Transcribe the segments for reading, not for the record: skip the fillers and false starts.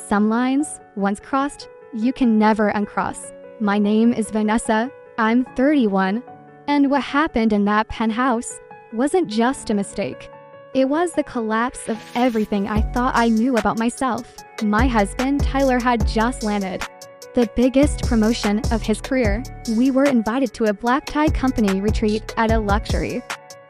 Some lines, once crossed, you can never uncross. My name is Vanessa, I'm 31, and what happened in that penthouse wasn't just a mistake. It was the collapse of everything I thought I knew about myself. My husband, Tyler, had just landed the biggest promotion of his career. We were invited to a black-tie company retreat at a luxury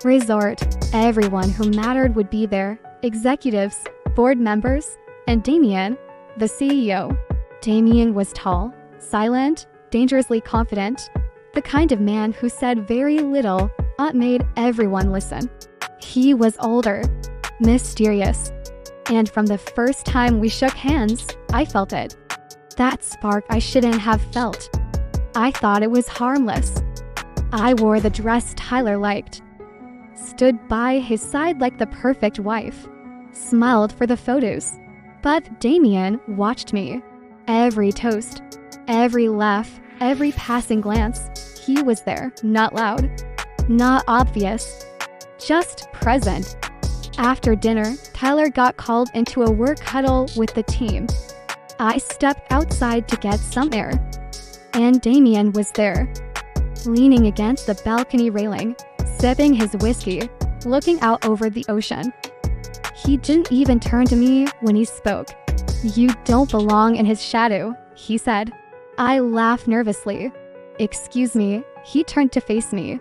resort. Everyone who mattered would be there. Executives, board members, and Damien, the CEO. Damien was tall, silent, dangerously confident, the kind of man who said very little but made everyone listen. He was older, mysterious, and from the first time we shook hands, I felt it. That spark I shouldn't have felt. I thought it was harmless. I wore the dress Tyler liked, stood by his side like the perfect wife, smiled for the photos. But Damien watched me. Every toast, every laugh, every passing glance, he was there, not loud, not obvious, just present. After dinner, Tyler got called into a work huddle with the team. I stepped outside to get some air, and Damien was there, leaning against the balcony railing, sipping his whiskey, looking out over the ocean. He didn't even turn to me when he spoke. "You don't belong in his shadow," he said. I laughed nervously. "Excuse me." He turned to face me.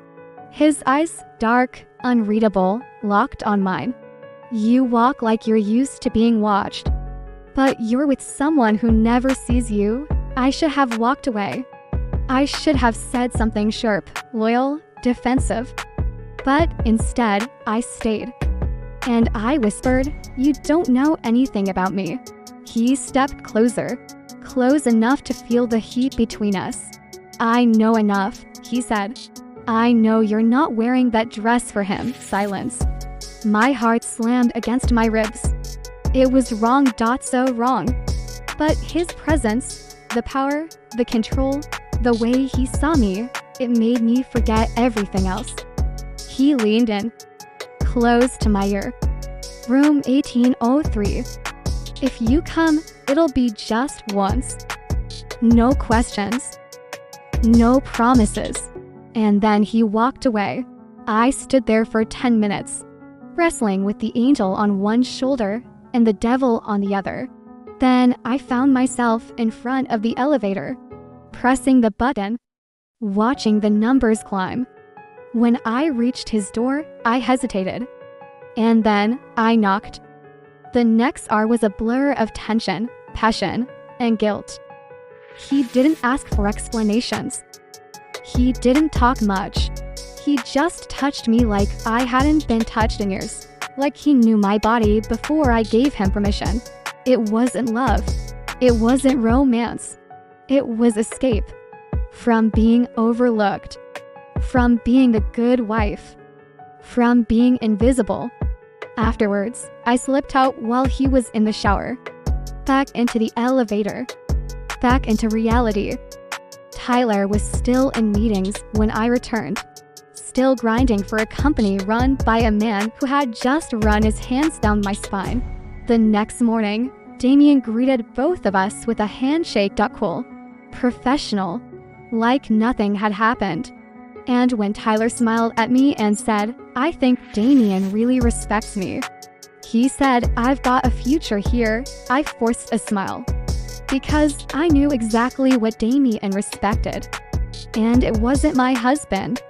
His eyes, dark, unreadable, locked on mine. "You walk like you're used to being watched. But you're with someone who never sees you." I should have walked away. I should have said something sharp, loyal, defensive. But instead, I stayed. And I whispered, "You don't know anything about me." He stepped closer, close enough to feel the heat between us. "I know enough," he said. "I know you're not wearing that dress for him." Silence. My heart slammed against my ribs. It was wrong, so wrong. But his presence, the power, the control, the way he saw me, it made me forget everything else. He leaned in, close to my ear. "Room 1803. If you come, it'll be just once. No questions. No promises." And then he walked away. I stood there for 10 minutes, wrestling with the angel on one shoulder and the devil on the other. Then I found myself in front of the elevator, pressing the button, watching the numbers climb. When I reached his door, I hesitated. And then I knocked. The next hour was a blur of tension, passion, and guilt. He didn't ask for explanations. He didn't talk much. He just touched me like I hadn't been touched in years, like he knew my body before I gave him permission. It wasn't love. It wasn't romance. It was escape. From being overlooked. From being the good wife. From being invisible. Afterwards, I slipped out while he was in the shower. Back into the elevator. Back into reality. Tyler was still in meetings when I returned. Still grinding for a company run by a man who had just run his hands down my spine. The next morning, Damien greeted both of us with a handshake. Cool. Professional. Like nothing had happened. And when Tyler smiled at me and said, "I think Damien really respects me," he said, "I've got a future here," I forced a smile. Because I knew exactly what Damien respected. And it wasn't my husband.